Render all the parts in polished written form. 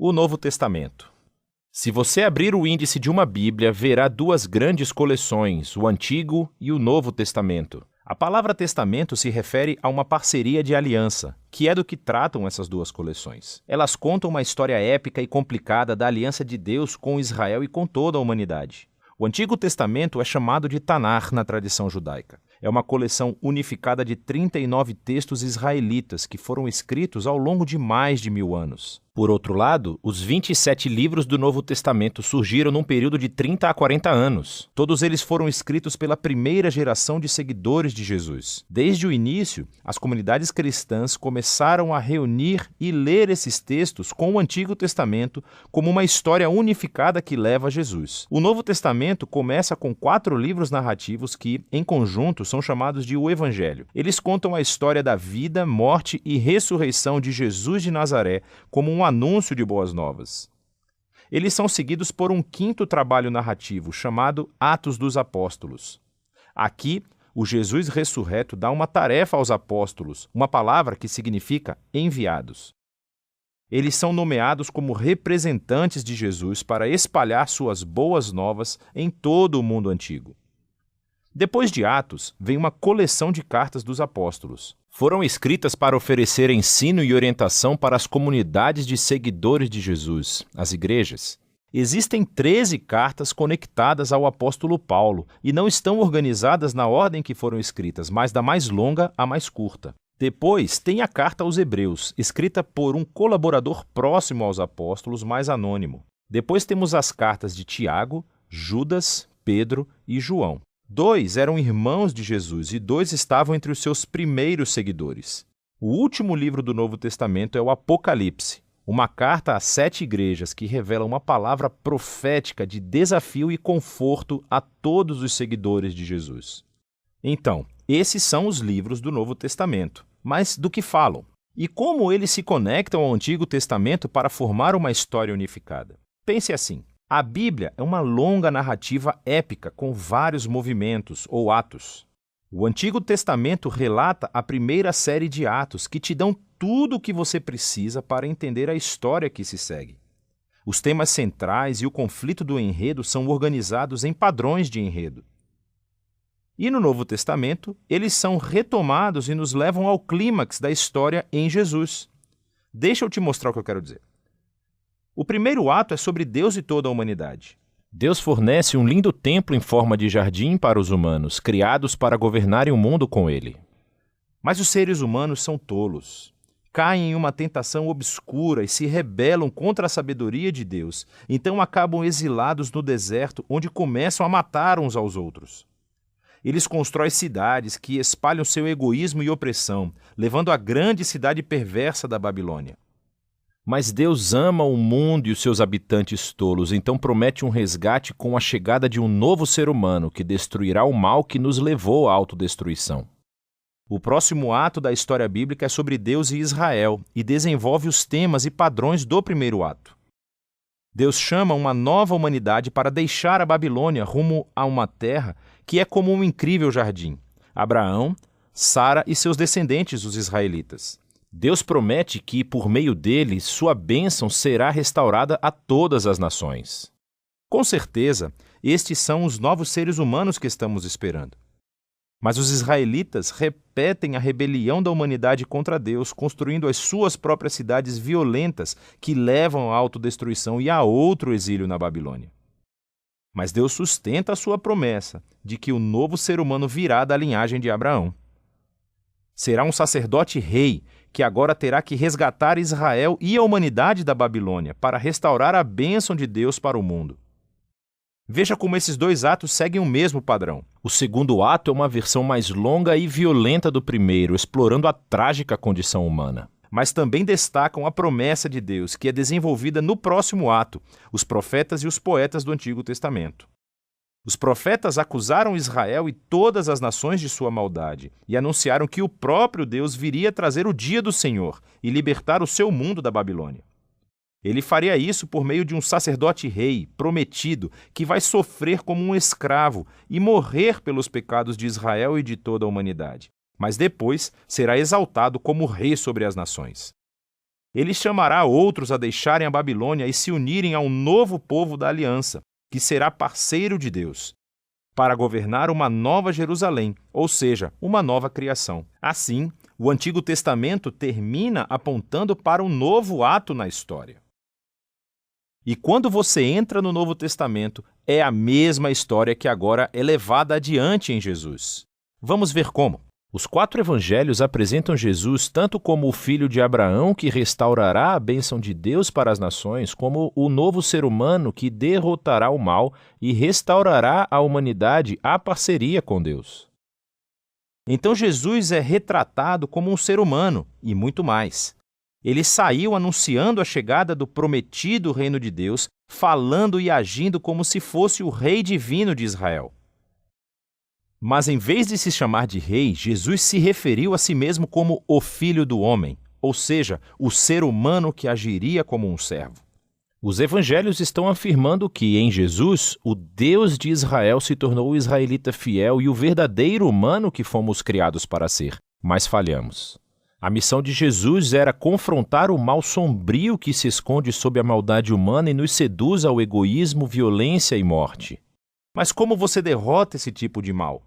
O Novo Testamento. Se você abrir o índice de uma Bíblia, verá duas grandes coleções, o Antigo e o Novo Testamento. A palavra testamento se refere a uma parceria de aliança, que é do que tratam essas duas coleções. Elas contam uma história épica e complicada da aliança de Deus com Israel e com toda a humanidade. O Antigo Testamento é chamado de Tanar na tradição judaica. É uma coleção unificada de 39 textos israelitas que foram escritos ao longo de mais de 1000 anos. Por outro lado, os 27 livros do Novo Testamento surgiram num período de 30 a 40 anos. Todos eles foram escritos pela primeira geração de seguidores de Jesus. Desde o início, as comunidades cristãs começaram a reunir e ler esses textos com o Antigo Testamento como uma história unificada que leva a Jesus. O Novo Testamento começa com 4 livros narrativos que, em conjunto, são chamados de o Evangelho. Eles contam a história da vida, morte e ressurreição de Jesus de Nazaré como um anúncio de boas novas. Eles são seguidos por um 5º trabalho narrativo, chamado Atos dos Apóstolos. Aqui, o Jesus ressurreto dá uma tarefa aos apóstolos, uma palavra que significa enviados. Eles são nomeados como representantes de Jesus para espalhar suas boas novas em todo o mundo antigo. Depois de Atos, vem uma coleção de cartas dos apóstolos. Foram escritas para oferecer ensino e orientação para as comunidades de seguidores de Jesus, as igrejas. Existem 13 cartas conectadas ao apóstolo Paulo e não estão organizadas na ordem que foram escritas, mas da mais longa à mais curta. Depois tem a carta aos Hebreus, escrita por um colaborador próximo aos apóstolos, mais anônimo. Depois temos as cartas de Tiago, Judas, Pedro e João. 2 eram irmãos de Jesus e 2 estavam entre os seus primeiros seguidores. O último livro do Novo Testamento é o Apocalipse, uma carta a 7 igrejas que revela uma palavra profética de desafio e conforto a todos os seguidores de Jesus. Então, esses são os livros do Novo Testamento. Mas do que falam? E como eles se conectam ao Antigo Testamento para formar uma história unificada? Pense assim. A Bíblia é uma longa narrativa épica com vários movimentos ou atos. O Antigo Testamento relata a primeira série de atos que te dão tudo o que você precisa para entender a história que se segue. Os temas centrais e o conflito do enredo são organizados em padrões de enredo. E no Novo Testamento, eles são retomados e nos levam ao clímax da história em Jesus. Deixa eu te mostrar o que eu quero dizer. O primeiro ato é sobre Deus e toda a humanidade. Deus fornece um lindo templo em forma de jardim para os humanos, criados para governarem o mundo com ele. Mas os seres humanos são tolos. Caem em uma tentação obscura e se rebelam contra a sabedoria de Deus. Então acabam exilados no deserto, onde começam a matar uns aos outros. Eles constroem cidades que espalham seu egoísmo e opressão, levando à grande cidade perversa da Babilônia. Mas Deus ama o mundo e os seus habitantes tolos, então promete um resgate com a chegada de um novo ser humano que destruirá o mal que nos levou à autodestruição. O próximo ato da história bíblica é sobre Deus e Israel e desenvolve os temas e padrões do primeiro ato. Deus chama uma nova humanidade para deixar a Babilônia rumo a uma terra que é como um incrível jardim. Abraão, Sara e seus descendentes, os israelitas. Deus promete que, por meio dele, sua bênção será restaurada a todas as nações. Com certeza, estes são os novos seres humanos que estamos esperando. Mas os israelitas repetem a rebelião da humanidade contra Deus, construindo as suas próprias cidades violentas que levam à autodestruição e a outro exílio na Babilônia. Mas Deus sustenta a sua promessa de que o novo ser humano virá da linhagem de Abraão. Será um sacerdote rei que agora terá que resgatar Israel e a humanidade da Babilônia para restaurar a bênção de Deus para o mundo. Veja como esses 2 atos seguem o mesmo padrão. O segundo ato é uma versão mais longa e violenta do primeiro, explorando a trágica condição humana. Mas também destacam a promessa de Deus, que é desenvolvida no próximo ato, os profetas e os poetas do Antigo Testamento. Os profetas acusaram Israel e todas as nações de sua maldade e anunciaram que o próprio Deus viria trazer o dia do Senhor e libertar o seu mundo da Babilônia. Ele faria isso por meio de um sacerdote rei, prometido, que vai sofrer como um escravo e morrer pelos pecados de Israel e de toda a humanidade. Mas depois será exaltado como rei sobre as nações. Ele chamará outros a deixarem a Babilônia e se unirem ao novo povo da aliança, que será parceiro de Deus, para governar uma nova Jerusalém, ou seja, uma nova criação. Assim, o Antigo Testamento termina apontando para um novo ato na história. E quando você entra no Novo Testamento, é a mesma história que agora é levada adiante em Jesus. Vamos ver como. Os 4 evangelhos apresentam Jesus tanto como o filho de Abraão que restaurará a bênção de Deus para as nações, como o novo ser humano que derrotará o mal e restaurará a humanidade à parceria com Deus. Então Jesus é retratado como um ser humano e muito mais. Ele saiu anunciando a chegada do prometido reino de Deus, falando e agindo como se fosse o rei divino de Israel. Mas em vez de se chamar de rei, Jesus se referiu a si mesmo como o Filho do Homem, ou seja, o ser humano que agiria como um servo. Os evangelhos estão afirmando que, em Jesus, o Deus de Israel se tornou o israelita fiel e o verdadeiro humano que fomos criados para ser, mas falhamos. A missão de Jesus era confrontar o mal sombrio que se esconde sob a maldade humana e nos seduz ao egoísmo, violência e morte. Mas como você derrota esse tipo de mal?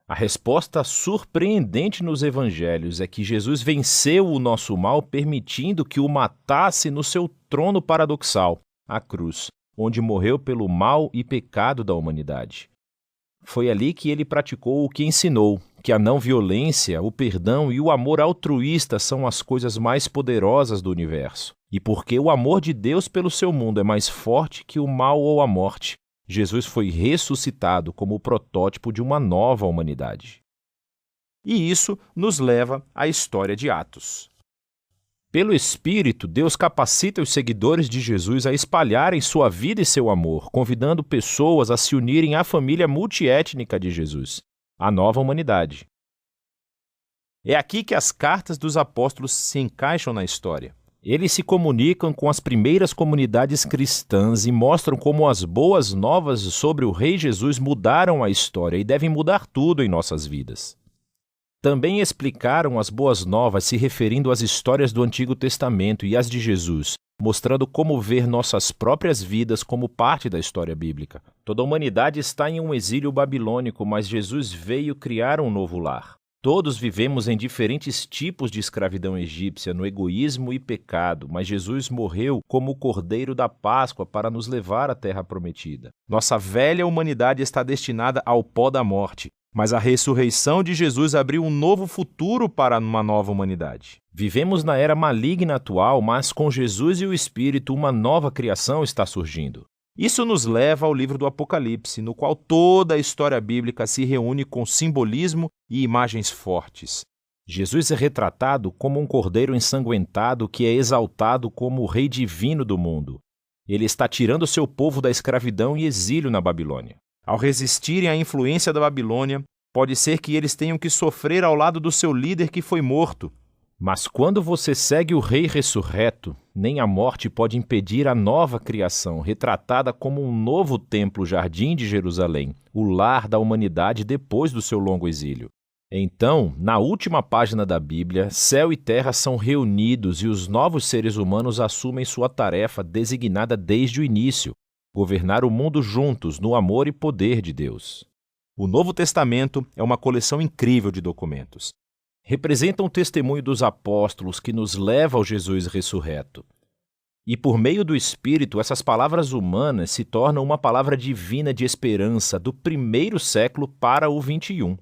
A resposta surpreendente nos evangelhos é que Jesus venceu o nosso mal permitindo que o matasse no seu trono paradoxal, a cruz, onde morreu pelo mal e pecado da humanidade. Foi ali que ele praticou o que ensinou, que a não violência, o perdão e o amor altruísta são as coisas mais poderosas do universo. E porque o amor de Deus pelo seu mundo é mais forte que o mal ou a morte, Jesus foi ressuscitado como o protótipo de uma nova humanidade. E isso nos leva à história de Atos. Pelo Espírito, Deus capacita os seguidores de Jesus a espalharem sua vida e seu amor, convidando pessoas a se unirem à família multiétnica de Jesus, a nova humanidade. É aqui que as cartas dos apóstolos se encaixam na história. Eles se comunicam com as primeiras comunidades cristãs e mostram como as boas novas sobre o Rei Jesus mudaram a história e devem mudar tudo em nossas vidas. Também explicaram as boas novas se referindo às histórias do Antigo Testamento e às de Jesus, mostrando como ver nossas próprias vidas como parte da história bíblica. Toda a humanidade está em um exílio babilônico, mas Jesus veio criar um novo lar. Todos vivemos em diferentes tipos de escravidão egípcia, no egoísmo e pecado, mas Jesus morreu como o Cordeiro da Páscoa para nos levar à Terra Prometida. Nossa velha humanidade está destinada ao pó da morte, mas a ressurreição de Jesus abriu um novo futuro para uma nova humanidade. Vivemos na era maligna atual, mas com Jesus e o Espírito uma nova criação está surgindo. Isso nos leva ao livro do Apocalipse, no qual toda a história bíblica se reúne com simbolismo e imagens fortes. Jesus é retratado como um cordeiro ensanguentado que é exaltado como o rei divino do mundo. Ele está tirando seu povo da escravidão e exílio na Babilônia. Ao resistirem à influência da Babilônia, pode ser que eles tenham que sofrer ao lado do seu líder que foi morto. Mas quando você segue o Rei ressurreto, nem a morte pode impedir a nova criação, retratada como um novo templo-jardim de Jerusalém, o lar da humanidade depois do seu longo exílio. Então, na última página da Bíblia, céu e terra são reunidos e os novos seres humanos assumem sua tarefa designada desde o início, governar o mundo juntos no amor e poder de Deus. O Novo Testamento é uma coleção incrível de documentos. Representam o testemunho dos apóstolos que nos leva ao Jesus ressurreto. E por meio do Espírito, essas palavras humanas se tornam uma palavra divina de esperança do primeiro século para o 21.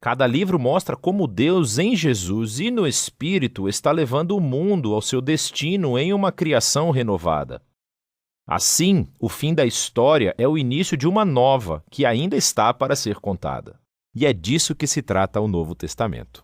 Cada livro mostra como Deus em Jesus e no Espírito está levando o mundo ao seu destino em uma criação renovada. Assim, o fim da história é o início de uma nova, que ainda está para ser contada. E é disso que se trata o Novo Testamento.